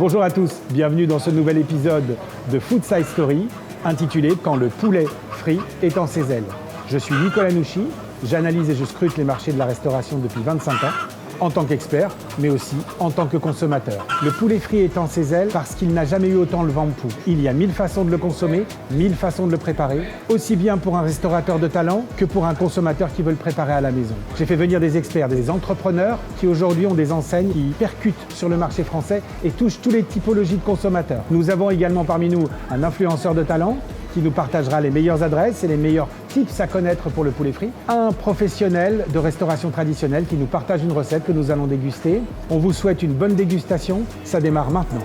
Bonjour à tous, bienvenue dans ce nouvel épisode de Food Side Story intitulé « Quand le poulet frit est en ses ailes ». Je suis Nicolas Nouchi, j'analyse et je scrute les marchés de la restauration depuis 25 ans, en tant qu'expert, mais aussi en tant que consommateur. Le poulet frit est en ses ailes parce qu'il n'a jamais eu autant le vent en poupe. Il y a 1000 façons de le consommer, 1000 façons de le préparer, aussi bien pour un restaurateur de talent que pour un consommateur qui veut le préparer à la maison. J'ai fait venir des experts, des entrepreneurs qui aujourd'hui ont des enseignes qui percutent sur le marché français et touchent toutes les typologies de consommateurs. Nous avons également parmi nous un influenceur de talent qui nous partagera les meilleures adresses et les meilleurs tips à connaître pour le poulet frit. Un professionnel de restauration traditionnelle qui nous partage une recette que nous allons déguster. On vous souhaite une bonne dégustation, ça démarre maintenant.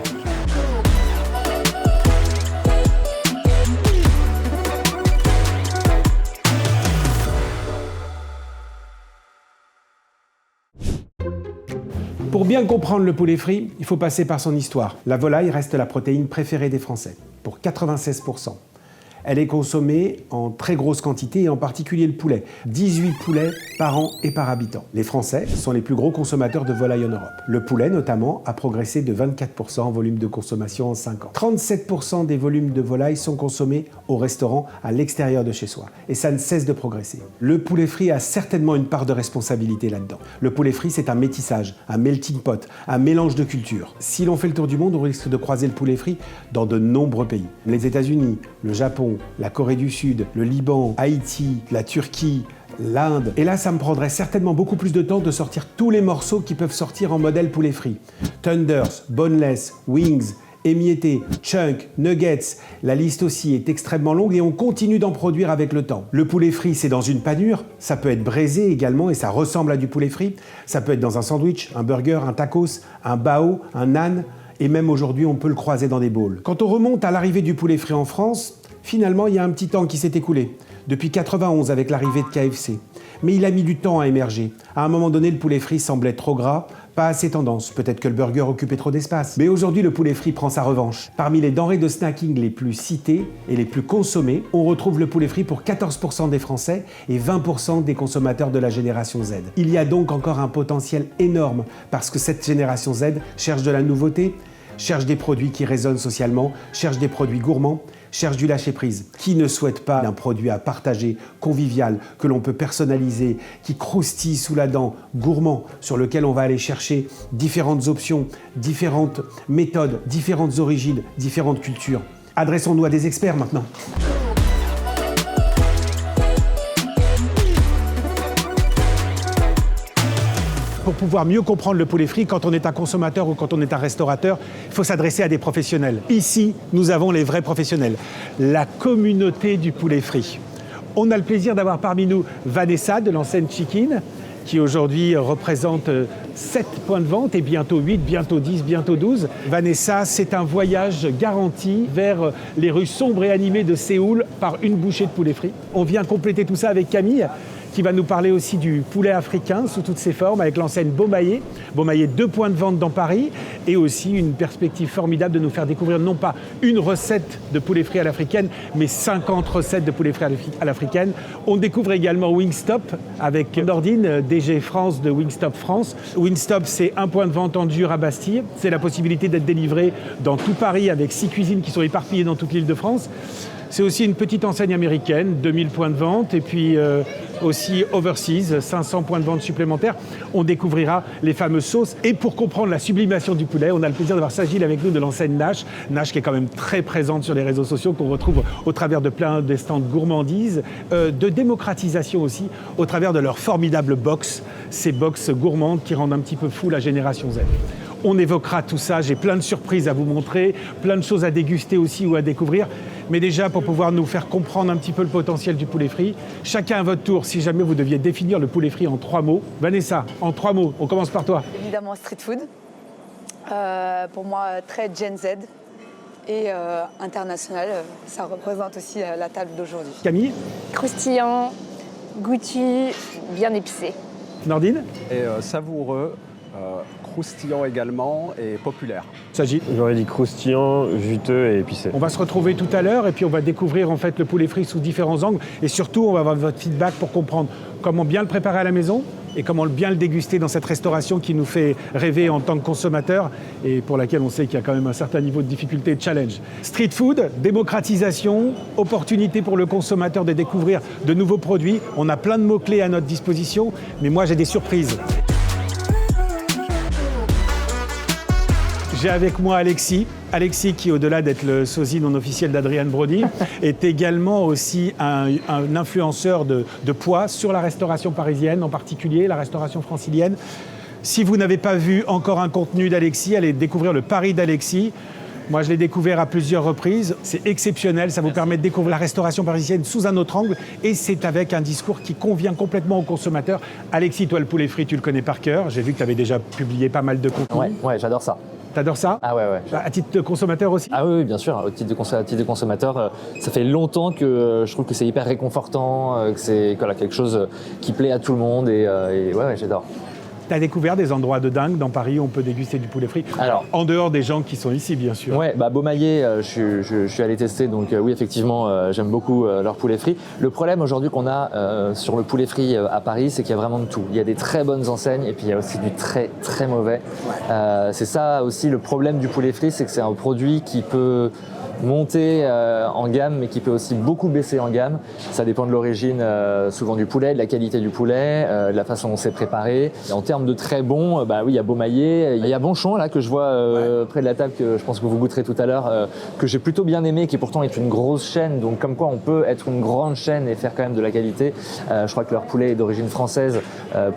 Pour bien comprendre le poulet frit, il faut passer par son histoire. La volaille reste la protéine préférée des Français, pour 96%. Elle est consommée en très grosse quantité et en particulier le poulet. 18 poulets par an et par habitant. Les Français sont les plus gros consommateurs de volaille en Europe. Le poulet notamment a progressé de 24% en volume de consommation en 5 ans. 37% des volumes de volaille sont consommés au restaurant à l'extérieur de chez soi. Et ça ne cesse de progresser. Le poulet frit a certainement une part de responsabilité là-dedans. Le poulet frit, c'est un métissage, un melting pot, un mélange de cultures. Si l'on fait le tour du monde, on risque de croiser le poulet frit dans de nombreux pays. Les États-Unis, le Japon, la Corée du Sud, le Liban, Haïti, la Turquie, l'Inde. Et là, ça me prendrait certainement beaucoup plus de temps de sortir tous les morceaux qui peuvent sortir en modèle poulet frit. Tenders, boneless, wings, émiettés, chunk, nuggets. La liste aussi est extrêmement longue et on continue d'en produire avec le temps. Le poulet frit, c'est dans une panure. Ça peut être braisé également et ça ressemble à du poulet frit. Ça peut être dans un sandwich, un burger, un tacos, un bao, un naan. Et même aujourd'hui, on peut le croiser dans des bowls. Quand on remonte à l'arrivée du poulet frit en France, finalement, il y a un petit temps qui s'est écoulé, depuis 91 avec l'arrivée de KFC. Mais il a mis du temps à émerger. À un moment donné, le poulet frit semblait trop gras, pas assez tendance. Peut-être que le burger occupait trop d'espace. Mais aujourd'hui, le poulet frit prend sa revanche. Parmi les denrées de snacking les plus citées et les plus consommées, on retrouve le poulet frit pour 14% des Français et 20% des consommateurs de la génération Z. Il y a donc encore un potentiel énorme parce que cette génération Z cherche de la nouveauté, cherche des produits qui résonnent socialement, cherche des produits gourmands, cherche du lâcher-prise. Qui ne souhaite pas un produit à partager, convivial, que l'on peut personnaliser, qui croustille sous la dent, gourmand, sur lequel on va aller chercher différentes options, différentes méthodes, différentes origines, différentes cultures. Adressons-nous à des experts maintenant. Pour pouvoir mieux comprendre le poulet frit, quand on est un consommateur ou quand on est un restaurateur, il faut s'adresser à des professionnels. Ici, nous avons les vrais professionnels, la communauté du poulet frit. On a le plaisir d'avoir parmi nous Vanessa de l'enseigne Chikin, qui aujourd'hui représente 7 points de vente et bientôt 8, bientôt 10, bientôt 12. Vanessa, c'est un voyage garanti vers les rues sombres et animées de Séoul par une bouchée de poulet frit. On vient compléter tout ça avec Camille, qui va nous parler aussi du poulet africain sous toutes ses formes avec l'enseigne Beaumaillé. Beaumaillé, 2 points de vente dans Paris et aussi une perspective formidable de nous faire découvrir non pas une recette de poulet frit à l'africaine, mais 50 recettes de poulet frit à l'africaine. On découvre également Wingstop avec Nordine, DG France de Wingstop France. Wingstop, c'est un point de vente en dur à Bastille. C'est la possibilité d'être délivré dans tout Paris avec 6 cuisines qui sont éparpillées dans toute l'île de France. C'est aussi une petite enseigne américaine, 2000 points de vente, et puis aussi Overseas, 500 points de vente supplémentaires. On découvrira les fameuses sauces. Et pour comprendre la sublimation du poulet, on a le plaisir d'avoir Sagil avec nous de l'enseigne Nash. Nash qui est quand même très présente sur les réseaux sociaux, qu'on retrouve au travers de plein de stands gourmandises, de démocratisation aussi, au travers de leurs formidables box, ces box gourmandes qui rendent un petit peu fou la génération Z. On évoquera tout ça, j'ai plein de surprises à vous montrer, plein de choses à déguster aussi ou à découvrir. Mais déjà, pour pouvoir nous faire comprendre un petit peu le potentiel du poulet frit, chacun à votre tour, si jamais vous deviez définir le poulet frit en 3 mots. Vanessa, en 3 mots, on commence par toi. Évidemment, street food. Pour moi, très Gen Z et international. Ça représente aussi la table d'aujourd'hui. Camille. Croustillant, goûtu, bien épicé. Nordine. Et savoureux, croustillant également et populaire. Sagil. J'aurais dit croustillant, juteux et épicé. On va se retrouver tout à l'heure et puis on va découvrir en fait le poulet frit sous différents angles et surtout on va avoir votre feedback pour comprendre comment bien le préparer à la maison, et comment bien le déguster dans cette restauration qui nous fait rêver en tant que consommateurs et pour laquelle on sait qu'il y a quand même un certain niveau de difficulté et de challenge. Street food, démocratisation, opportunité pour le consommateur de découvrir de nouveaux produits. On a plein de mots-clés à notre disposition, mais moi j'ai des surprises. J'ai avec moi Alexis. Alexis qui, au-delà d'être le sosie non officiel d'Adrian Brody, est également aussi un influenceur de poids sur la restauration parisienne, en particulier la restauration francilienne. Si vous n'avez pas vu encore un contenu d'Alexis, allez découvrir le Paris d'Alexis. Moi, je l'ai découvert à plusieurs reprises. C'est exceptionnel. Ça vous permet de découvrir la restauration parisienne sous un autre angle. Et c'est avec un discours qui convient complètement aux consommateurs. Alexis, toi, le poulet frit, tu le connais par cœur. J'ai vu que tu avais déjà publié pas mal de contenu. Ouais, j'adore ça. T'adores ça? Ah ouais. À titre de consommateur aussi? Ah oui, bien sûr. À titre de consommateur, ça fait longtemps que je trouve que c'est hyper réconfortant, que c'est quelque chose qui plaît à tout le monde. Et ouais, j'adore. T'as découvert des endroits de dingue dans Paris où on peut déguster du poulet frit? Alors, en dehors des gens qui sont ici, bien sûr. Ouais, Beaumaillé, je suis allé tester, donc oui, effectivement, j'aime beaucoup leur poulet frit. Le problème aujourd'hui qu'on a sur le poulet frit à Paris, c'est qu'il y a vraiment de tout. Il y a des très bonnes enseignes et puis il y a aussi du très très mauvais. C'est ça aussi le problème du poulet frit, c'est que c'est un produit qui peut monter en gamme, mais qui peut aussi beaucoup baisser en gamme. Ça dépend de l'origine souvent du poulet, de la qualité du poulet, de la façon dont c'est préparé. Et en termes de très bon, oui, il y a Beaumaillé, il y a Bonchamp là que je vois près de la table, que je pense que vous goûterez tout à l'heure, que j'ai plutôt bien aimé, qui pourtant est une grosse chaîne. Donc comme quoi on peut être une grande chaîne et faire quand même de la qualité. Je crois que leur poulet est d'origine française.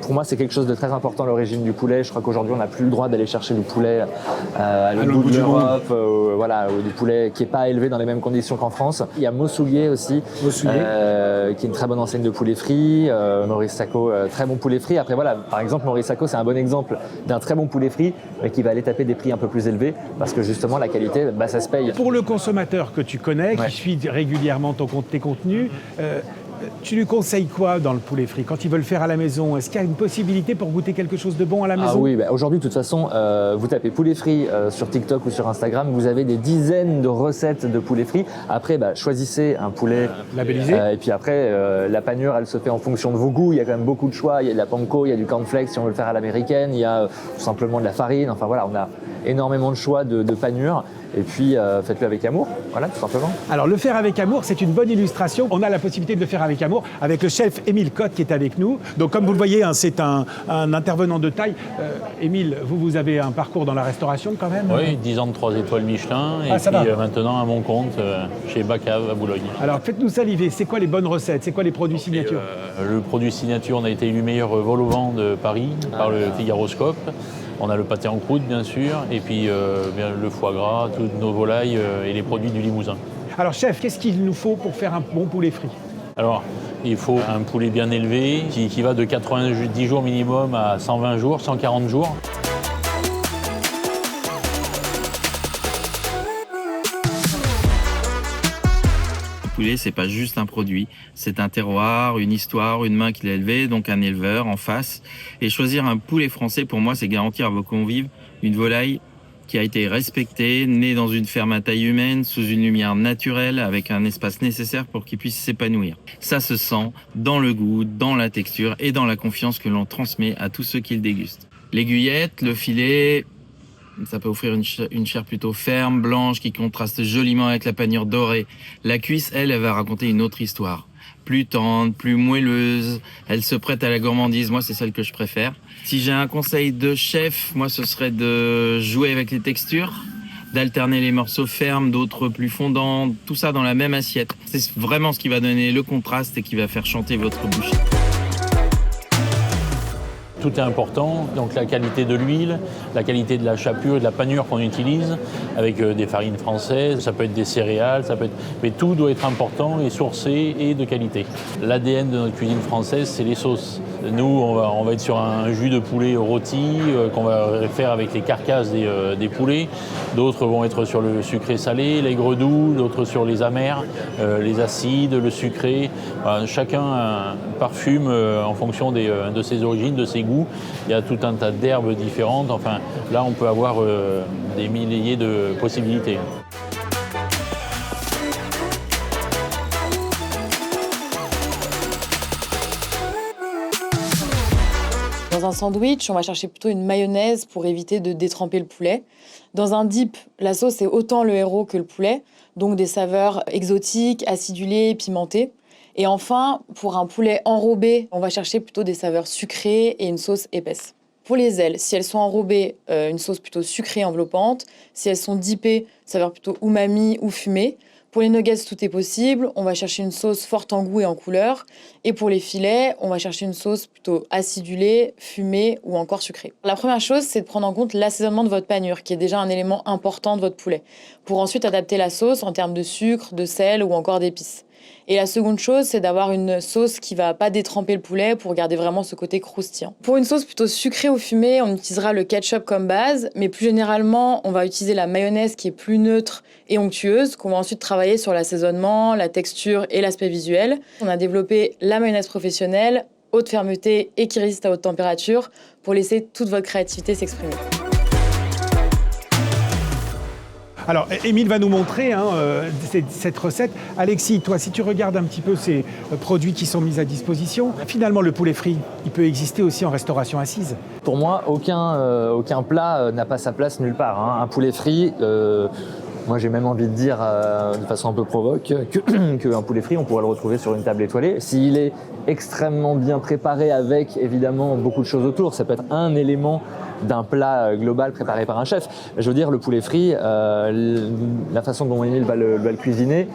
Pour moi, c'est quelque chose de très important, l'origine du poulet. Je crois qu'aujourd'hui, on n'a plus le droit d'aller chercher du poulet à l'autre bout de l'Europe, ou du poulet qui est pas élevé dans les mêmes conditions qu'en France. Il y a Mossoulier aussi, qui est une très bonne enseigne de poulet frit. Maurice Sacco, très bon poulet frit. Après voilà, par exemple, Maurice Sacco, c'est un bon exemple d'un très bon poulet frit, mais qui va aller taper des prix un peu plus élevés, parce que justement, la qualité, ça se paye. Pour le consommateur que tu connais, qui suit régulièrement tes contenus, tu lui conseilles quoi dans le poulet frit quand il veut le faire à la maison? Est-ce qu'il y a une possibilité pour goûter quelque chose de bon à la maison? Ah oui, aujourd'hui de toute façon, vous tapez poulet frit sur TikTok ou sur Instagram, vous avez des dizaines de recettes de poulet frit. Après, choisissez un poulet labellisé. Et puis après, la panure, elle se fait en fonction de vos goûts. Il y a quand même beaucoup de choix. Il y a de la panko, il y a du cornflakes si on veut le faire à l'américaine. Il y a tout simplement de la farine. Enfin voilà, on a énormément de choix de panure. Et puis, faites-le avec amour, voilà, tout simplement. Alors, le faire avec amour, c'est une bonne illustration. On a la possibilité de le faire avec amour avec le chef Émile Cotte qui est avec nous. Donc, comme vous le voyez, c'est un intervenant de taille. Émile, vous avez un parcours dans la restauration quand même? Oui, 10 ans de 3 étoiles Michelin et puis maintenant à mon compte chez Bacave à Boulogne. Alors, faites-nous saliver. C'est quoi les bonnes recettes? C'est quoi les produits signature? Le produit signature, on a été élu meilleur vol au vent de Paris par le Figaroscope. On a le pâté en croûte, bien sûr, et puis le foie gras, toutes nos volailles et les produits du Limousin. Alors, chef, qu'est-ce qu'il nous faut pour faire un bon poulet frit? Alors, il faut un poulet bien élevé qui va de 90 jours minimum à 120 jours, 140 jours. Le poulet, c'est pas juste un produit, c'est un terroir, une histoire, une main qui l'a élevé, donc un éleveur en face. Et choisir un poulet français, pour moi, c'est garantir à vos convives une volaille qui a été respectée, née dans une ferme à taille humaine, sous une lumière naturelle, avec un espace nécessaire pour qu'il puisse s'épanouir. Ça se sent dans le goût, dans la texture et dans la confiance que l'on transmet à tous ceux qui le dégustent. L'aiguillette, le filet, ça peut offrir une chair plutôt ferme, blanche, qui contraste joliment avec la panure dorée. La cuisse, elle va raconter une autre histoire. Plus tendre, plus moelleuse, elle se prête à la gourmandise. Moi, c'est celle que je préfère. Si j'ai un conseil de chef, moi, ce serait de jouer avec les textures, d'alterner les morceaux fermes, d'autres plus fondants, tout ça dans la même assiette. C'est vraiment ce qui va donner le contraste et qui va faire chanter votre bouche. Tout est important, donc la qualité de l'huile, la qualité de la chapelure et de la panure qu'on utilise, avec des farines françaises, ça peut être des céréales, mais tout doit être important et sourcé et de qualité. L'ADN de notre cuisine française, c'est les sauces. Nous, on va être sur un jus de poulet rôti qu'on va faire avec les carcasses des poulets. D'autres vont être sur le sucré salé, l'aigre doux, d'autres sur les amers, les acides, le sucré. Chacun parfume en fonction de ses origines, de ses goûts. Il y a tout un tas d'herbes différentes. Enfin, là, on peut avoir des milliers de possibilités. Dans un sandwich, on va chercher plutôt une mayonnaise pour éviter de détremper le poulet. Dans un dip, la sauce est autant le héros que le poulet, donc des saveurs exotiques, acidulées, pimentées. Et enfin, pour un poulet enrobé, on va chercher plutôt des saveurs sucrées et une sauce épaisse. Pour les ailes, si elles sont enrobées, une sauce plutôt sucrée enveloppante. Si elles sont dippées, saveur plutôt umami ou fumée. Pour les nuggets, tout est possible. On va chercher une sauce forte en goût et en couleur. Et pour les filets, on va chercher une sauce plutôt acidulée, fumée ou encore sucrée. La première chose, c'est de prendre en compte l'assaisonnement de votre panure, qui est déjà un élément important de votre poulet, pour ensuite adapter la sauce en termes de sucre, de sel ou encore d'épices. Et la seconde chose, c'est d'avoir une sauce qui va pas détremper le poulet pour garder vraiment ce côté croustillant. Pour une sauce plutôt sucrée ou fumée, on utilisera le ketchup comme base, mais plus généralement, on va utiliser la mayonnaise qui est plus neutre et onctueuse, qu'on va ensuite travailler sur l'assaisonnement, la texture et l'aspect visuel. On a développé la mayonnaise professionnelle, haute fermeté et qui résiste à haute température pour laisser toute votre créativité s'exprimer. Alors, Émile va nous montrer cette recette. Alexis, toi, si tu regardes un petit peu ces produits qui sont mis à disposition, finalement, le poulet frit, il peut exister aussi en restauration assise. Pour moi, aucun plat n'a pas sa place nulle part, hein. Un poulet frit, moi j'ai même envie de dire de façon un peu provoque qu'un poulet frit, on pourrait le retrouver sur une table étoilée. S'il est extrêmement bien préparé avec évidemment beaucoup de choses autour, ça peut être un élément d'un plat global préparé par un chef. Je veux dire, le poulet frit, la façon dont Émile va le cuisiner,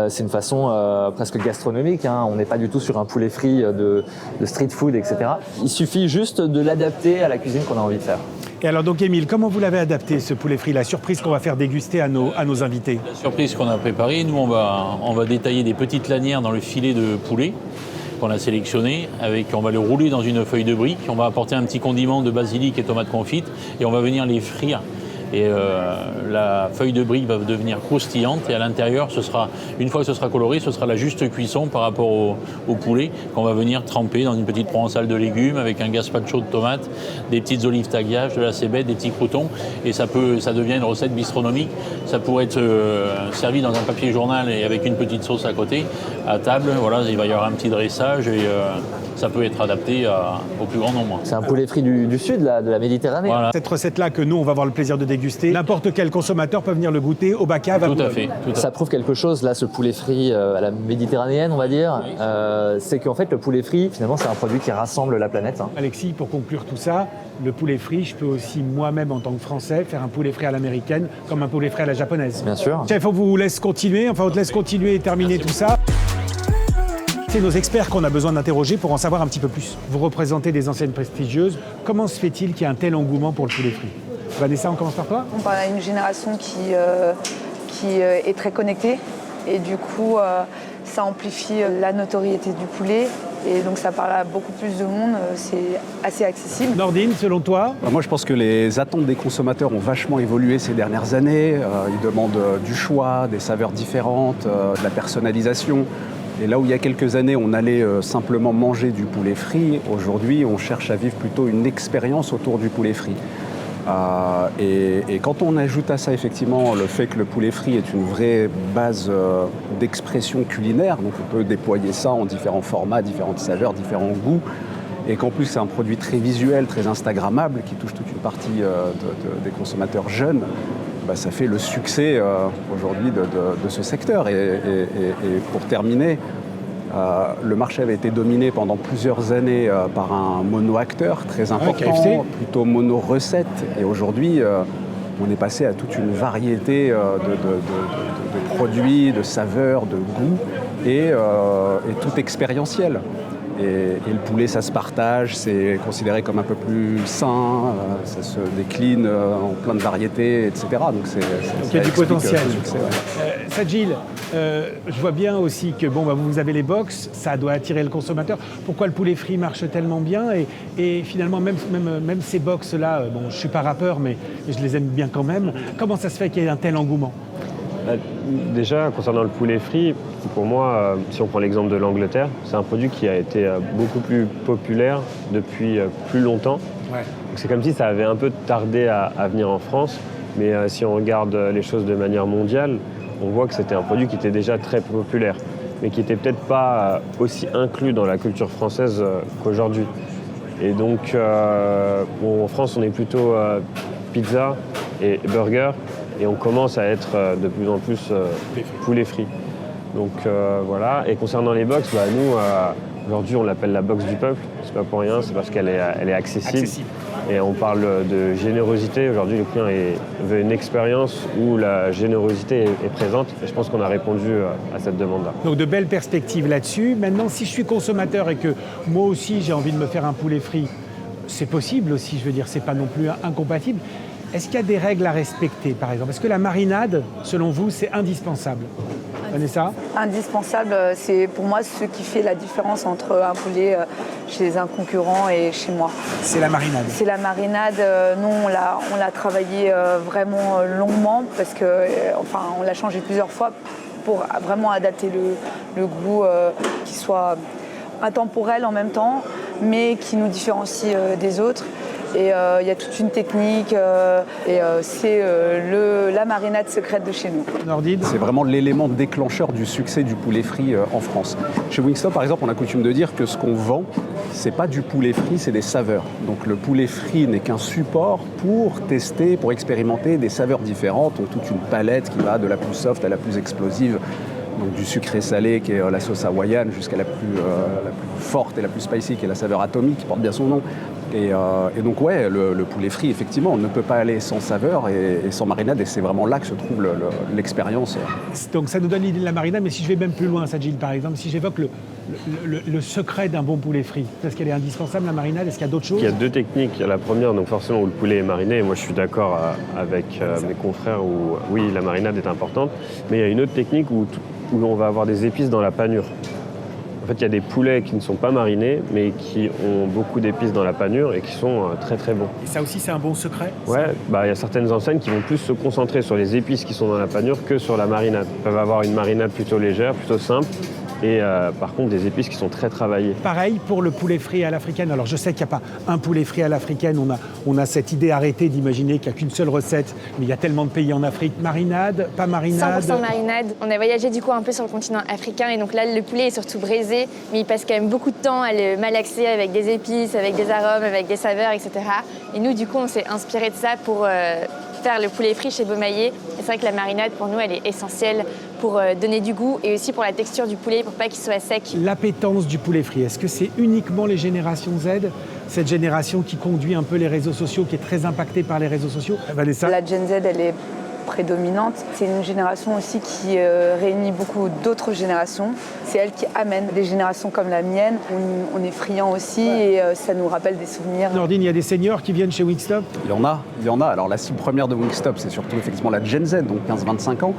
c'est une façon presque gastronomique, hein. On n'est pas du tout sur un poulet frit de street food, etc. Il suffit juste de l'adapter à la cuisine qu'on a envie de faire. Et alors donc Émile, comment vous l'avez adapté ce poulet frit, la surprise qu'on va faire déguster à nos invités? La surprise qu'on a préparée, nous on va détailler des petites lanières dans le filet de poulet qu'on a sélectionné, on va le rouler dans une feuille de brique, on va apporter un petit condiment de basilic et tomate confite et on va venir les frire. Et la feuille de brique va devenir croustillante et à l'intérieur, une fois que ce sera coloré, ce sera la juste cuisson par rapport au poulet qu'on va venir tremper dans une petite provençale de légumes avec un gazpacho de tomates, des petites olives tagliage, de la cébette, des petits croûtons et ça devient une recette bistronomique. Ça pourrait être servi dans un papier journal et avec une petite sauce à côté. À table, voilà, il va y avoir un petit dressage et ça peut être adapté au plus grand nombre. C'est un poulet frit du sud, de la Méditerranée. Voilà. Cette recette-là que nous, on va avoir le plaisir de déguster, n'importe quel consommateur peut venir le goûter au bac à Tout à fait. Ça prouve quelque chose, là, ce poulet frit à la méditerranéenne, on va dire. C'est qu'en fait, le poulet frit, finalement, c'est un produit qui rassemble la planète, hein. Alexis, pour conclure tout ça, le poulet frit, je peux aussi moi-même, en tant que Français, faire un poulet frit à l'américaine comme un poulet frit à la japonaise. Bien sûr. Chef, on vous laisse continuer, on te laisse continuer et terminer tout ça. C'est nos experts qu'on a besoin d'interroger pour en savoir un petit peu plus. Vous représentez des enseignes prestigieuses. Comment se fait-il qu'il y ait un tel engouement pour le poulet frit? Vanessa, on commence par toi? On parle à une génération qui est très connectée et du coup, ça amplifie la notoriété du poulet et donc ça parle à beaucoup plus de monde, c'est assez accessible. Nordine, selon toi? Moi, je pense que les attentes des consommateurs ont vachement évolué ces dernières années. Ils demandent du choix, des saveurs différentes, de la personnalisation. Et là où il y a quelques années, on allait simplement manger du poulet frit, aujourd'hui, on cherche à vivre plutôt une expérience autour du poulet frit. Et quand on ajoute à ça effectivement le fait que le poulet frit est une vraie base d'expression culinaire, donc on peut déployer ça en différents formats, différentes saveurs, différents goûts, et qu'en plus c'est un produit très visuel, très instagrammable, qui touche toute une partie des consommateurs jeunes, bah, ça fait le succès aujourd'hui de ce secteur. Et pour terminer, le marché avait été dominé pendant plusieurs années par un mono-acteur très important, plutôt mono-recette. Et aujourd'hui, on est passé à toute une variété de produits, de saveurs, de goûts et tout expérientiel. Et le poulet, ça se partage, c'est considéré comme un peu plus sain, ça se décline en plein de variétés, etc. Donc il y a du potentiel. Sadjil, je vois bien aussi que vous avez les box, ça doit attirer le consommateur. Pourquoi le poulet frit marche tellement bien et finalement, même ces box-là, je ne suis pas rappeur, mais je les aime bien quand même. Comment ça se fait qu'il y ait un tel engouement ? Déjà, concernant le poulet frit, pour moi, si on prend l'exemple de l'Angleterre, c'est un produit qui a été beaucoup plus populaire depuis plus longtemps. Ouais. C'est comme si ça avait un peu tardé à venir en France, mais si on regarde les choses de manière mondiale, on voit que c'était un produit qui était déjà très populaire, mais qui n'était peut-être pas aussi inclus dans la culture française qu'aujourd'hui. Et donc, en France, on est plutôt pizza et burger. Et on commence à être de plus en plus poulet frit. Donc voilà. Et concernant les box, nous, aujourd'hui, on l'appelle la box du peuple. C'est pas pour rien, c'est parce qu'elle est accessible. Et on parle de générosité. Aujourd'hui, le client veut une expérience où la générosité est présente. Et je pense qu'on a répondu à cette demande-là. Donc de belles perspectives là-dessus. Maintenant, si je suis consommateur et que moi aussi j'ai envie de me faire un poulet frit, c'est possible aussi, je veux dire, c'est pas non plus incompatible. Est-ce qu'il y a des règles à respecter, par exemple? Est-ce que la marinade, selon vous, c'est indispensable? Vanessa? Indispensable, c'est pour moi ce qui fait la différence entre un poulet chez un concurrent et chez moi. C'est la marinade. C'est la marinade. Nous, on l'a travaillé vraiment longuement parce que, on l'a changé plusieurs fois pour vraiment adapter le goût qui soit intemporel en même temps, mais qui nous différencie des autres. Et il y a toute une technique c'est la marinade secrète de chez nous. Nordine? C'est vraiment l'élément déclencheur du succès du poulet frit en France. Chez Wingstop, par exemple, on a coutume de dire que ce qu'on vend, c'est pas du poulet frit, c'est des saveurs. Donc le poulet frit n'est qu'un support pour tester, pour expérimenter des saveurs différentes. On a toute une palette qui va de la plus soft à la plus explosive. Donc du sucré salé qui est la sauce hawaïane jusqu'à la plus forte et la plus spicy qui est la saveur atomique qui porte bien son nom. Et donc ouais, le poulet frit, effectivement, on ne peut pas aller sans saveur et sans marinade, et c'est vraiment là que se trouve l'expérience. Donc ça nous donne l'idée de la marinade, mais si je vais même plus loin, Sajid, par exemple, si j'évoque le secret d'un bon poulet frit, est-ce qu'elle est indispensable, la marinade? Est-ce qu'il y a d'autres choses? Il y a deux techniques. Il y a la première, donc forcément, où le poulet est mariné, et moi je suis d'accord avec mes confrères où oui, la marinade est importante, mais il y a une autre technique où on va avoir des épices dans la panure. En fait, il y a des poulets qui ne sont pas marinés, mais qui ont beaucoup d'épices dans la panure et qui sont très très bons. Et ça aussi, c'est un bon secret? Ouais, il y a certaines enseignes qui vont plus se concentrer sur les épices qui sont dans la panure que sur la marinade. Ils peuvent avoir une marinade plutôt légère, plutôt simple, et par contre des épices qui sont très travaillées. Pareil pour le poulet frit à l'africaine. Alors je sais qu'il n'y a pas un poulet frit à l'africaine, on a cette idée arrêtée d'imaginer qu'il n'y a qu'une seule recette, mais il y a tellement de pays en Afrique. Marinade, pas marinade? 100% marinade. On a voyagé du coup un peu sur le continent africain et donc là le poulet est surtout braisé, mais il passe quand même beaucoup de temps à le malaxer avec des épices, avec des arômes, avec des saveurs, etc. Et nous du coup on s'est inspiré de ça pour faire le poulet frit chez Beaumaillé. Et c'est vrai que la marinade pour nous elle est essentielle pour donner du goût et aussi pour la texture du poulet, pour pas qu'il soit sec. L'appétence du poulet frit, est-ce que c'est uniquement les générations Z, cette génération qui conduit un peu les réseaux sociaux, qui est très impactée par les réseaux sociaux? Vanessa? La Gen Z, elle est prédominante. C'est une génération aussi qui réunit beaucoup d'autres générations. C'est elle qui amène des générations comme la mienne. On est friands aussi et ça nous rappelle des souvenirs. Nordine, il y a des seniors qui viennent chez Wingstop? Il y en a. Alors la cible première de Wingstop, c'est surtout effectivement la Gen Z, donc 15-25 ans.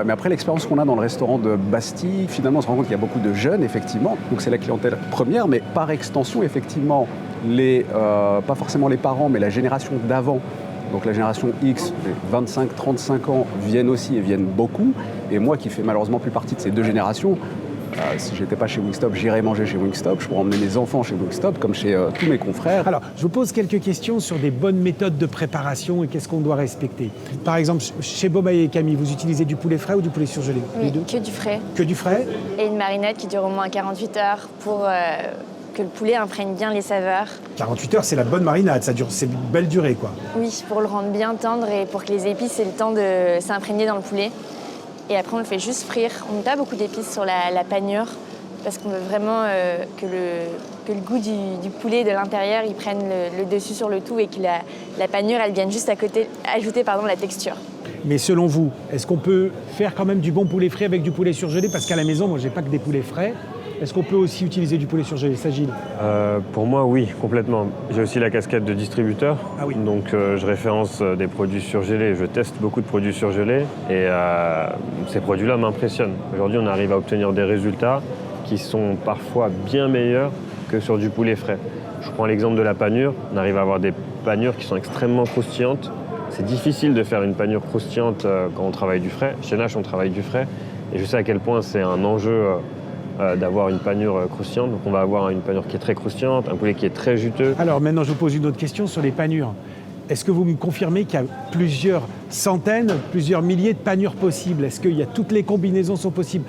Mais après, l'expérience qu'on a dans le restaurant de Bastille, finalement, on se rend compte qu'il y a beaucoup de jeunes, effectivement. Donc c'est la clientèle première, mais par extension, effectivement, pas forcément les parents, mais la génération d'avant, donc la génération X, 25-35 ans, viennent aussi et viennent beaucoup. Et moi, qui fais malheureusement plus partie de ces deux générations, si je n'étais pas chez Wingstop, j'irais manger chez Wingstop. Je pourrais emmener mes enfants chez Wingstop, comme chez tous mes confrères. Alors, je vous pose quelques questions sur des bonnes méthodes de préparation et qu'est-ce qu'on doit respecter. Par exemple, chez Beaumaillé et Camille, vous utilisez du poulet frais ou du poulet surgelé? Oui, les deux? que du frais. Que du frais? Et une marinade qui dure au moins 48 heures pour que le poulet imprègne bien les saveurs. 48 heures, c'est la bonne marinade, c'est une belle durée, quoi. Oui, pour le rendre bien tendre et pour que les épices aient le temps de s'imprégner dans le poulet. Et après, on le fait juste frire. On met pas beaucoup d'épices sur la panure parce qu'on veut vraiment que le goût du poulet de l'intérieur il prenne le dessus sur le tout et que la panure elle vienne juste à côté, ajouter la texture. Mais selon vous, est-ce qu'on peut faire quand même du bon poulet frais avec du poulet surgelé? Parce qu'à la maison, moi, j'ai pas que des poulets frais. Est-ce qu'on peut aussi utiliser du poulet surgelé, Sajid? Pour moi, oui, complètement. J'ai aussi la casquette de distributeur, donc je référence des produits surgelés. Je teste beaucoup de produits surgelés et ces produits-là m'impressionnent. Aujourd'hui, on arrive à obtenir des résultats qui sont parfois bien meilleurs que sur du poulet frais. Je prends l'exemple de la panure. On arrive à avoir des panures qui sont extrêmement croustillantes. C'est difficile de faire une panure croustillante quand on travaille du frais. Chez Nash, on travaille du frais et je sais à quel point c'est un enjeu d'avoir une panure croustillante. Donc on va avoir une panure qui est très croustillante, un poulet qui est très juteux. Alors maintenant, je vous pose une autre question sur les panures. est-ce que vous me confirmez qu'il y a plusieurs centaines, plusieurs milliers de panures possibles? Est-ce qu'il y a toutes les combinaisons sont possibles?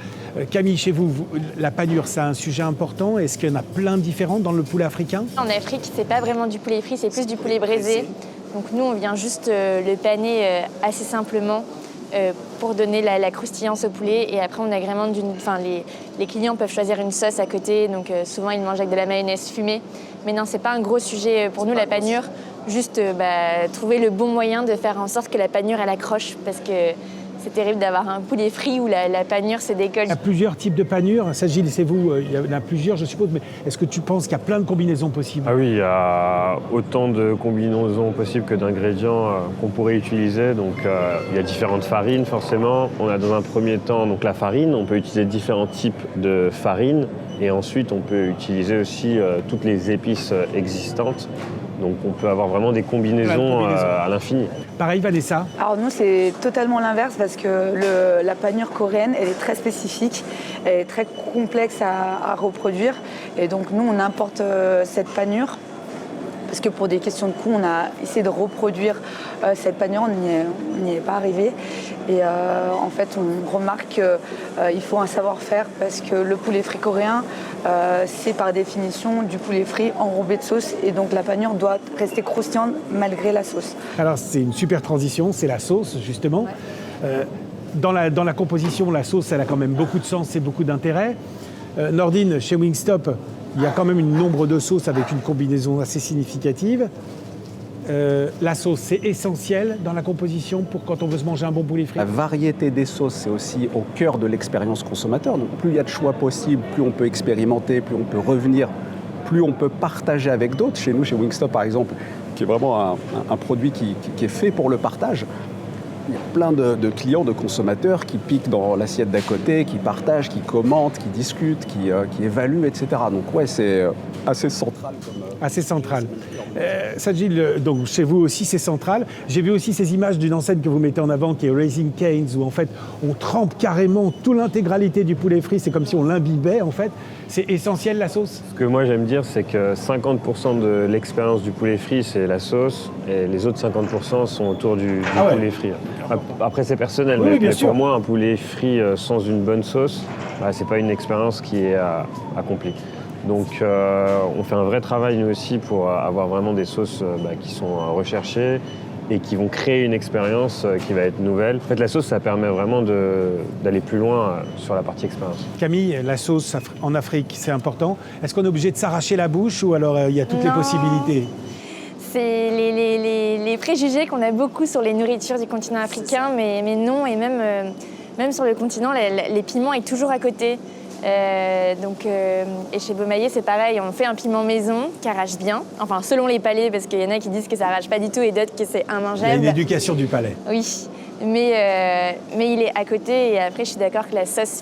Camille, chez vous, la panure, c'est un sujet important. Est-ce qu'il y en a plein de différentes dans le poulet africain? En Afrique, c'est pas vraiment du poulet frit, c'est plus du poulet braisé. Donc nous, on vient juste le paner assez simplement pour donner la croustillance au poulet. Et après, on agrémente les clients peuvent choisir une sauce à côté. Donc souvent, ils mangent avec de la mayonnaise fumée. Mais non, c'est pas un gros sujet pour nous, la panure. Juste trouver le bon moyen de faire en sorte que la panure, elle accroche. Parce que c'est terrible d'avoir un poulet frit où la panure se décolle. Il y a plusieurs types de panures. Ça, Gilles, c'est vous, il y en a plusieurs, je suppose. Mais est-ce que tu penses qu'il y a plein de combinaisons possibles? Ah oui, il y a autant de combinaisons possibles que d'ingrédients qu'on pourrait utiliser. Donc il y a différentes farines, forcément. On a dans un premier temps donc, la farine. On peut utiliser différents types de farine. Et ensuite, on peut utiliser aussi toutes les épices existantes. Donc on peut avoir vraiment des combinaisons à l'infini. Pareil, Vanessa? Alors nous, c'est totalement l'inverse parce que la panure coréenne, elle est très spécifique, elle est très complexe à reproduire. Et donc nous, on importe cette panure parce que pour des questions de coût, on a essayé de reproduire cette panure, on n'y est pas arrivé. Et en fait, on remarque qu'il faut un savoir-faire parce que le poulet frit coréen, c'est par définition du poulet frit enrobé de sauce. Et donc la panure doit rester croustillante malgré la sauce. Alors c'est une super transition, c'est la sauce justement. Ouais. Dans la composition, la sauce, elle a quand même beaucoup de sens et beaucoup d'intérêt. Nordine, chez Wingstop, il y a quand même un nombre de sauces avec une combinaison assez significative. La sauce, c'est essentiel dans la composition pour quand on veut se manger un bon poulet frit. La variété des sauces, c'est aussi au cœur de l'expérience consommateur. Donc plus il y a de choix possibles, plus on peut expérimenter, plus on peut revenir, plus on peut partager avec d'autres. Chez nous, chez Wingstop par exemple, qui est vraiment un produit qui est fait pour le partage. Il y a plein de clients, de consommateurs qui piquent dans l'assiette d'à côté, qui partagent, qui commentent, qui discutent, qui évaluent, etc. Donc ouais, c'est assez central. Assez central. Sajil, donc chez vous aussi, c'est central. J'ai vu aussi ces images d'une enseigne que vous mettez en avant, qui est Raising Cane's, où en fait, on trempe carrément toute l'intégralité du poulet frit. C'est comme si on l'imbibait, en fait. C'est essentiel, la sauce? Ce que moi, j'aime dire, c'est que 50% de l'expérience du poulet frit, c'est la sauce, et les autres 50% sont autour du poulet frit. Après, c'est personnel, oui, mais sûr. pour moi, un poulet frit sans une bonne sauce, c'est pas une expérience qui est accomplie. Donc on fait un vrai travail nous aussi pour avoir vraiment des sauces qui sont recherchées et qui vont créer une expérience qui va être nouvelle. En fait, la sauce, ça permet vraiment d'aller plus loin sur la partie expérience. Camille, la sauce en Afrique, c'est important. Est-ce qu'on est obligé de s'arracher la bouche ou alors il y a toutes les possibilités? C'est les préjugés qu'on a beaucoup sur les nourritures du continent africain, mais non, et même sur le continent, les piments est toujours à côté. Et chez Beaumaillé, c'est pareil, on fait un piment maison qui arrache bien, enfin selon les palais, parce qu'il y en a qui disent que ça arrache pas du tout et d'autres que c'est immangeable. Il y a une éducation du palais. Oui, mais il est à côté, et après je suis d'accord que la sauce,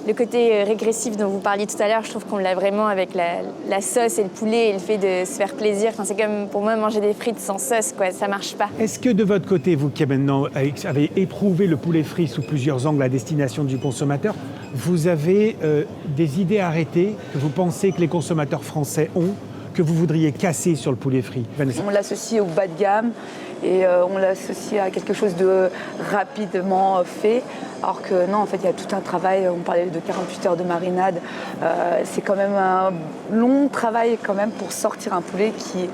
le côté régressif dont vous parliez tout à l'heure, je trouve qu'on l'a vraiment avec la sauce et le poulet et le fait de se faire plaisir. C'est comme pour moi manger des frites sans sauce, quoi, ça marche pas. Est-ce que de votre côté, vous qui maintenant avez éprouvé le poulet frit sous plusieurs angles à destination du consommateur, vous avez des idées arrêtées que vous pensez que les consommateurs français ont, que vous voudriez casser sur le poulet frit? Vanessa. On l'associe au bas de gamme et on l'associe à quelque chose de rapidement fait. Alors que non, en fait, il y a tout un travail. On parlait de 48 heures de marinade. C'est quand même un long travail quand même pour sortir un poulet qui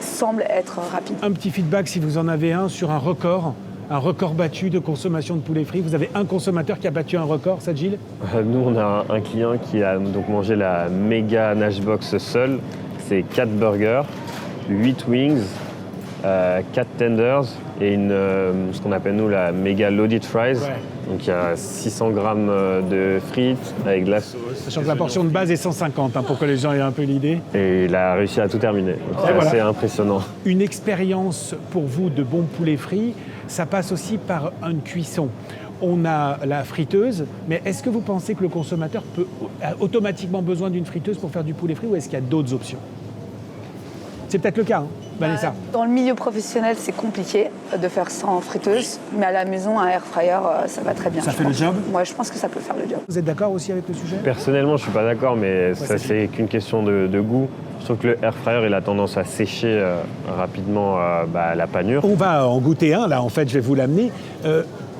semble être rapide. Un petit feedback, si vous en avez un, sur un record battu de consommation de poulet frit. Vous avez un consommateur qui a battu un record, Sajil? Nous, on a un client qui a donc mangé la méga Nashbox seul. C'est 4 burgers, 8 wings, 4 tenders et ce qu'on appelle nous la méga loaded fries. Ouais. Donc il y a 600 grammes de frites avec de la sauce. Sachant que la portion de base est 150, pour que les gens aient un peu l'idée. Et il a réussi à tout terminer. Donc c'est assez impressionnant. Une expérience pour vous de bon poulet frit, ça passe aussi par une cuisson. On a la friteuse, mais est-ce que vous pensez que le consommateur a automatiquement besoin d'une friteuse pour faire du poulet frit ou est-ce qu'il y a d'autres options? C'est peut-être le cas, hein, Vanessa. Dans le milieu professionnel, c'est compliqué de faire ça en friteuse, mais à la maison, un air fryer, ça va très bien. Ça fait le job? Moi, je pense que ça peut faire le job. Vous êtes d'accord aussi avec le sujet? Personnellement, je suis pas d'accord, mais ça c'est qu'une question de goût. Je trouve que le air fryer, il a tendance à sécher rapidement la panure. On va en goûter un, là, en fait, je vais vous l'amener.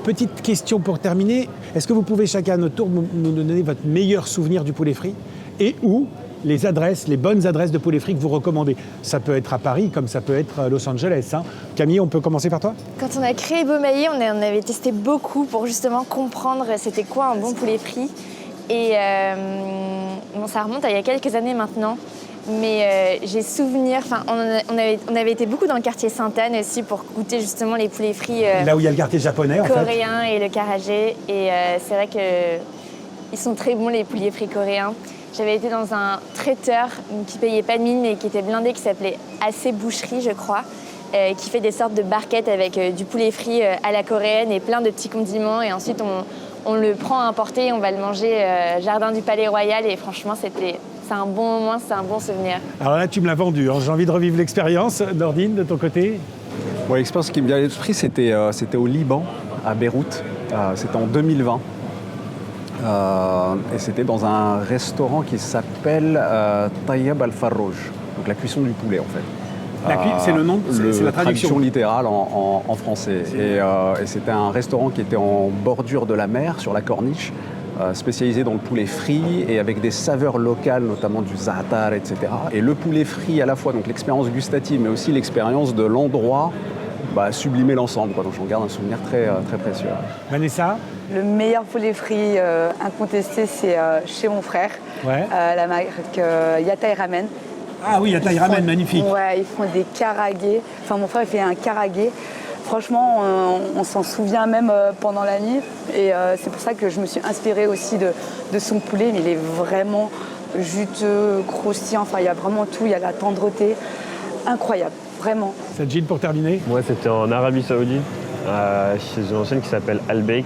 Petite question pour terminer. Est-ce que vous pouvez chacun à notre tour nous donner votre meilleur souvenir du poulet frit et où les adresses, les bonnes adresses de poulet frit que vous recommandez? Ça peut être à Paris comme ça peut être à Los Angeles. Hein. Camille, on peut commencer par toi? Quand on a créé Beaumaillé, on avait testé beaucoup pour justement comprendre c'était quoi un bon poulet frit. Et ça remonte à il y a quelques années maintenant. Mais j'ai souvenir, on avait été beaucoup dans le quartier Sainte-Anne aussi pour goûter justement les poulets frits là où il y a le quartier japonais, en fait. coréen et le karagé. Et c'est vrai qu'ils sont très bons les poulets frits coréens. J'avais été dans un traiteur qui payait pas de mine mais qui était blindé, qui s'appelait AC Boucherie, je crois, qui fait des sortes de barquettes avec du poulet frit à la coréenne et plein de petits condiments. Et ensuite, on le prend à emporter et on va le manger jardin du Palais Royal. Et franchement, c'est un bon moment, c'est un bon souvenir. Alors là, tu me l'as vendu. Hein. J'ai envie de revivre l'expérience. Nordine, de ton côté? Bon, l'expérience qui me vient à l'esprit, c'était au Liban, à Beyrouth. C'était en 2020. Et c'était dans un restaurant qui s'appelle Tayyab al-Farrouj, donc la cuisson du poulet en fait. C'est le nom, c'est la traduction littérale en français. Et c'était un restaurant qui était en bordure de la mer, sur la corniche, spécialisé dans le poulet frit et avec des saveurs locales, notamment du za'atar, etc. Et le poulet frit, à la fois donc l'expérience gustative, mais aussi l'expérience de l'endroit, sublimer l'ensemble. Donc j'en garde un souvenir très, très précieux. Vanessa? Le meilleur poulet frit incontesté, c'est chez mon frère, la marque Yataï Ramen. Ah oui, Yataï Ramen, magnifique. Ouais, ils font des karagués. Enfin, mon frère, il fait un karagué. Franchement, on s'en souvient même pendant la nuit. Et c'est pour ça que je me suis inspirée aussi de son poulet. Mais il est vraiment juteux, croustillant. Enfin, il y a vraiment tout. Il y a la tendreté. Incroyable, vraiment. Sajid, pour terminer? Moi, c'était en Arabie Saoudite, chez une enseigne qui s'appelle Al-Baik.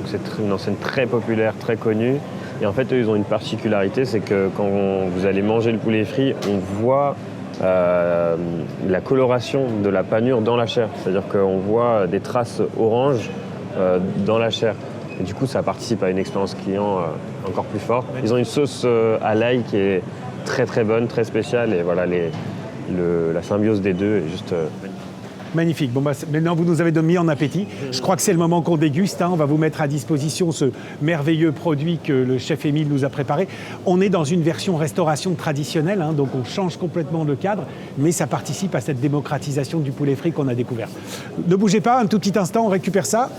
C'est une enseigne très populaire, très connue. Et en fait, eux, ils ont une particularité, c'est que quand vous allez manger le poulet frit, on voit la coloration de la panure dans la chair. C'est-à-dire qu'on voit des traces orange dans la chair. Et du coup, ça participe à une expérience client encore plus forte. Ils ont une sauce à l'ail qui est très très bonne, très spéciale. Et voilà, la symbiose des deux est juste magnifique. Bon, maintenant, vous nous avez mis en appétit. Je crois que c'est le moment qu'on déguste. Hein. On va vous mettre à disposition ce merveilleux produit que le chef Émile nous a préparé. On est dans une version restauration traditionnelle, hein, donc on change complètement le cadre, mais ça participe à cette démocratisation du poulet frit qu'on a découvert. Ne bougez pas, un tout petit instant, on récupère ça.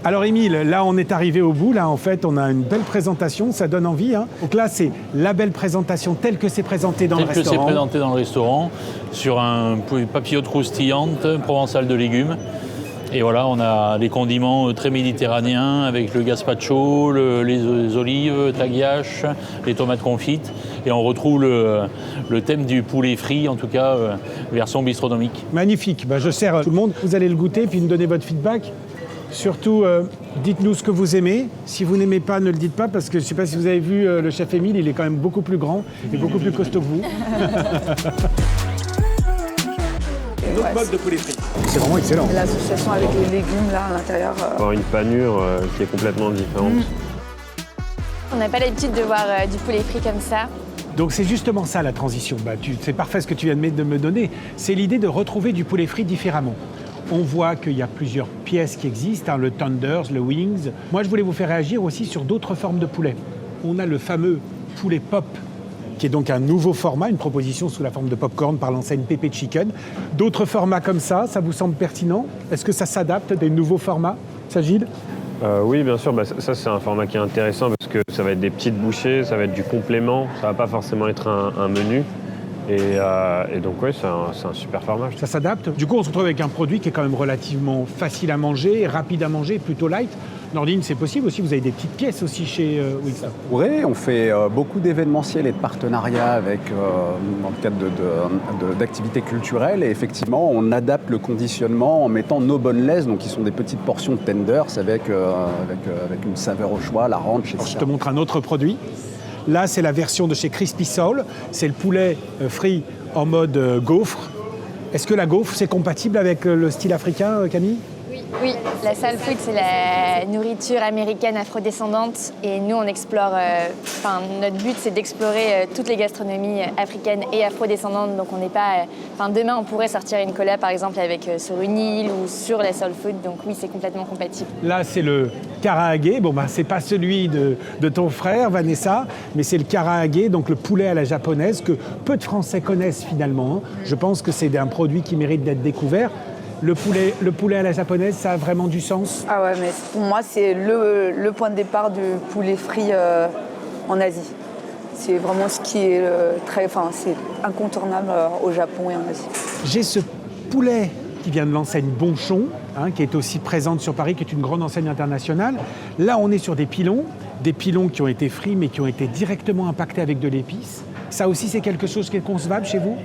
Alors Émile, là on est arrivé au bout, là en fait on a une belle présentation, ça donne envie. Hein. Donc là c'est la belle présentation telle que c'est présenté dans le restaurant. Telle que c'est présenté dans le restaurant, sur un papillote croustillante, provençal de légumes. Et voilà, on a des condiments très méditerranéens avec le gazpacho, les olives, tagliache, les tomates confites. Et on retrouve le thème du poulet frit, en tout cas version bistronomique. Magnifique, je sers tout le monde. Vous allez le goûter puis me donner votre feedback. Surtout, dites-nous ce que vous aimez. Si vous n'aimez pas, ne le dites pas, parce que je ne sais pas si vous avez vu le chef Émile, il est quand même beaucoup plus grand et beaucoup plus costaud que vous. Notre mode de poulet frit. C'est vraiment excellent. L'association avec les légumes là à l'intérieur. Avoir une panure qui est complètement différente. On n'a pas l'habitude de voir du poulet frit comme ça. Donc c'est justement ça la transition. C'est parfait ce que tu viens de me donner. C'est l'idée de retrouver du poulet frit différemment. On voit qu'il y a plusieurs pièces qui existent, hein, le tenders, le wings. Moi, je voulais vous faire réagir aussi sur d'autres formes de poulet. On a le fameux poulet pop, qui est donc un nouveau format, une proposition sous la forme de popcorn par l'enseigne Pepe Chicken. D'autres formats comme ça vous semble pertinent? Est-ce que ça s'adapte des nouveaux formats, Sajid? Oui, bien sûr. Ça, c'est un format qui est intéressant parce que ça va être des petites bouchées, ça va être du complément, ça va pas forcément être un menu. Et donc, oui, c'est un super format. Ça s'adapte. Du coup, on se retrouve avec un produit qui est quand même relativement facile à manger, rapide à manger, plutôt light. Nordine, c'est possible aussi, vous avez des petites pièces aussi chez Wings. Oui, on fait beaucoup d'événementiels et de partenariats avec, dans le cadre d'activités culturelles. Et effectivement, on adapte le conditionnement en mettant nos boneless, donc qui sont des petites portions de tenders avec une saveur au choix, la ranch, etc. Je te montre un autre produit. Là, c'est la version de chez Crispy Soul. C'est le poulet frit en mode gaufre. Est-ce que la gaufre, c'est compatible avec le style africain, Camille ? Oui, la soul food, c'est la nourriture américaine afrodescendante. Et nous, on explore. Notre but, c'est d'explorer toutes les gastronomies africaines et afrodescendantes. Donc, on n'est pas. Demain, on pourrait sortir une collab, par exemple, avec sur une île ou sur la soul food. Donc, oui, c'est complètement compatible. Là, c'est le karaage. Bon, c'est pas celui de ton frère, Vanessa, mais c'est le karaage, donc le poulet à la japonaise, que peu de Français connaissent finalement. Je pense que c'est un produit qui mérite d'être découvert. Le poulet à la japonaise, ça a vraiment du sens? Ah ouais, mais pour moi, c'est le point de départ du poulet frit en Asie. C'est vraiment ce qui est c'est incontournable au Japon et en Asie. J'ai ce poulet qui vient de l'enseigne Bonchon, qui est aussi présente sur Paris, qui est une grande enseigne internationale. Là, on est sur des pilons qui ont été frits, mais qui ont été directement impactés avec de l'épice. Ça aussi, c'est quelque chose qui est concevable chez vous,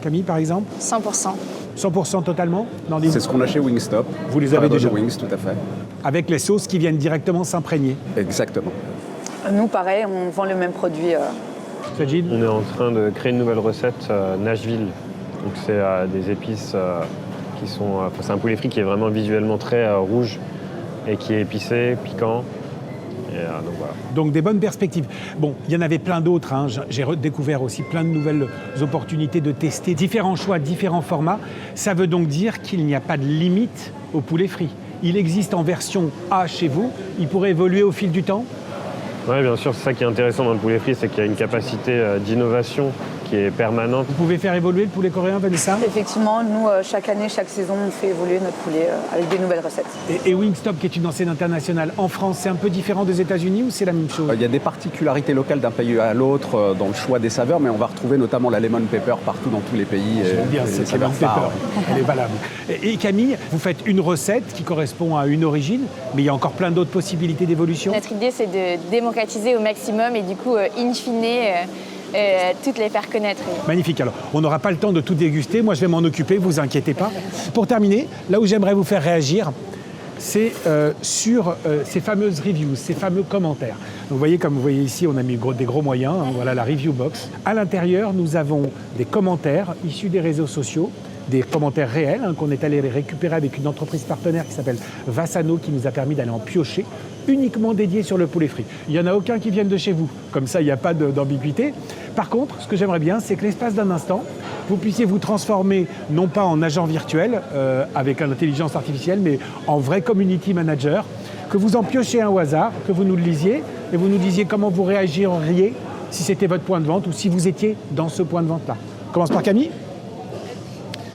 Camille, par exemple? 100%. 100% totalement? Nandine? C'est ce qu'on a chez Wingstop. Vous les avez déjà? Wings, tout à fait. Avec les sauces qui viennent directement s'imprégner? Exactement. Nous, pareil, on vend le même produit. Sajid? On est en train de créer une nouvelle recette, Nashville. Donc c'est des épices qui sont... c'est un poulet frit qui est vraiment visuellement très rouge et qui est épicé, piquant. Et, donc voilà. Donc des bonnes perspectives. Bon, il y en avait plein d'autres. J'ai redécouvert aussi plein de nouvelles opportunités de tester différents choix, différents formats. Ça veut donc dire qu'il n'y a pas de limite au poulet frit. Il existe en version A chez vous. Il pourrait évoluer au fil du temps? Oui, bien sûr. C'est ça qui est intéressant dans le poulet frit, c'est qu'il y a une capacité d'innovation qui est permanente. Vous pouvez faire évoluer le poulet coréen, Vanessa? Effectivement, nous, chaque année, chaque saison, on fait évoluer notre poulet avec des nouvelles recettes. Et Wingstop, qui est une enseigne internationale, en France, c'est un peu différent des États-Unis ou c'est la même chose? Il y a des particularités locales d'un pays à l'autre dans le choix des saveurs, mais on va retrouver notamment la lemon pepper partout dans tous les pays. J'aime bien cette lemon pepper, elle est valable. Et Camille, vous faites une recette qui correspond à une origine, mais il y a encore plein d'autres possibilités d'évolution. Notre idée, c'est de démocratiser au maximum et du coup, in fine, toutes les faire connaître. Magnifique. Alors, on n'aura pas le temps de tout déguster. Moi, je vais m'en occuper, vous inquiétez pas. Pour terminer, là où j'aimerais vous faire réagir, c'est sur ces fameuses reviews, ces fameux commentaires. Donc, vous voyez, comme vous voyez ici, on a mis des gros moyens. Voilà la review box. À l'intérieur, nous avons des commentaires issus des réseaux sociaux, des commentaires réels qu'on est allé récupérer avec une entreprise partenaire qui s'appelle Vassano, qui nous a permis d'aller en piocher, uniquement dédié sur le poulet frit. Il n'y en a aucun qui vienne de chez vous. Comme ça, il n'y a pas d'ambiguïté. Par contre, ce que j'aimerais bien, c'est que l'espace d'un instant, vous puissiez vous transformer, non pas en agent virtuel, avec l'intelligence artificielle, mais en vrai community manager, que vous en piochiez un au hasard, que vous nous le lisiez, et vous nous disiez comment vous réagiriez si c'était votre point de vente ou si vous étiez dans ce point de vente-là. On commence par Camille.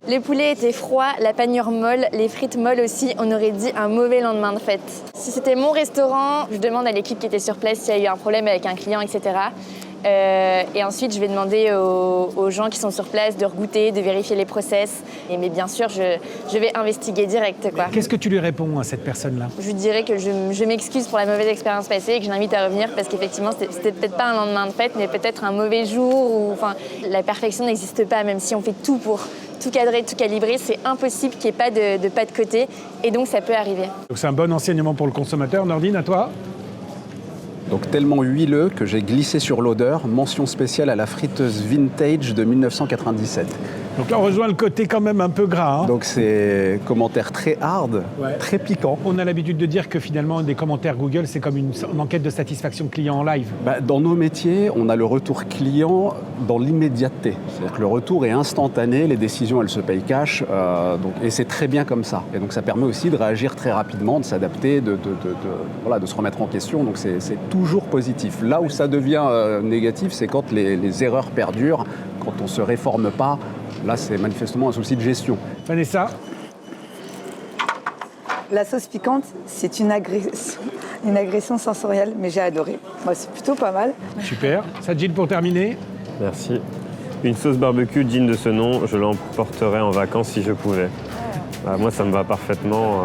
Le poulet était froid, la panure molle, les frites molles aussi. On aurait dit un mauvais lendemain de fête. Si c'était mon restaurant, je demande à l'équipe qui était sur place s'il y a eu un problème avec un client, etc. Et ensuite, je vais demander aux gens qui sont sur place de regoûter, de vérifier les process. Mais bien sûr, je vais investiguer direct, quoi. Qu'est-ce que tu lui réponds à cette personne-là? Je lui dirais que je m'excuse pour la mauvaise expérience passée et que je l'invite à revenir parce qu'effectivement, c'était peut-être pas un lendemain de fête, mais peut-être un mauvais jour. La perfection n'existe pas, même si on fait tout pour tout cadrer, tout calibrer, c'est impossible qu'il n'y ait pas de pas de côté. Et donc, ça peut arriver. Donc, c'est un bon enseignement pour le consommateur. Nordine, à toi? Donc tellement huileux que j'ai glissé sur l'odeur. Mention spéciale à la friteuse vintage de 1997. Donc là, on rejoint le côté quand même un peu gras. Donc c'est commentaires très hard, ouais, très piquants. On a l'habitude de dire que finalement, des commentaires Google, c'est comme une enquête de satisfaction client en live. Dans nos métiers, on a le retour client dans l'immédiateté. C'est-à-dire que le retour est instantané, les décisions, elles se payent cash. Et c'est très bien comme ça. Et donc ça permet aussi de réagir très rapidement, de s'adapter, de se remettre en question. Donc c'est toujours positif. Là où ça devient négatif, c'est quand les erreurs perdurent, quand on ne se réforme pas. Là, c'est manifestement un souci de gestion. Vanessa? La sauce piquante, c'est une agression sensorielle, mais j'ai adoré. Moi, c'est plutôt pas mal. Super. Sajid, pour terminer? Merci. Une sauce barbecue digne de ce nom, je l'emporterais en vacances si je pouvais. Moi, ça me va parfaitement.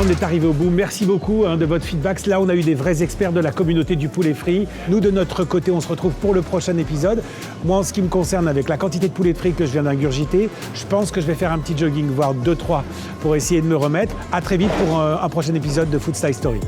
on est arrivé au bout. Merci beaucoup de votre feedback. Là, on a eu des vrais experts de la communauté du poulet frit. Nous, de notre côté, on se retrouve pour le prochain épisode. Moi, en ce qui me concerne, avec la quantité de poulet frit que je viens d'ingurgiter, je pense que je vais faire un petit jogging, voire 2-3, pour essayer de me remettre. À très vite pour un prochain épisode de Food Style Story.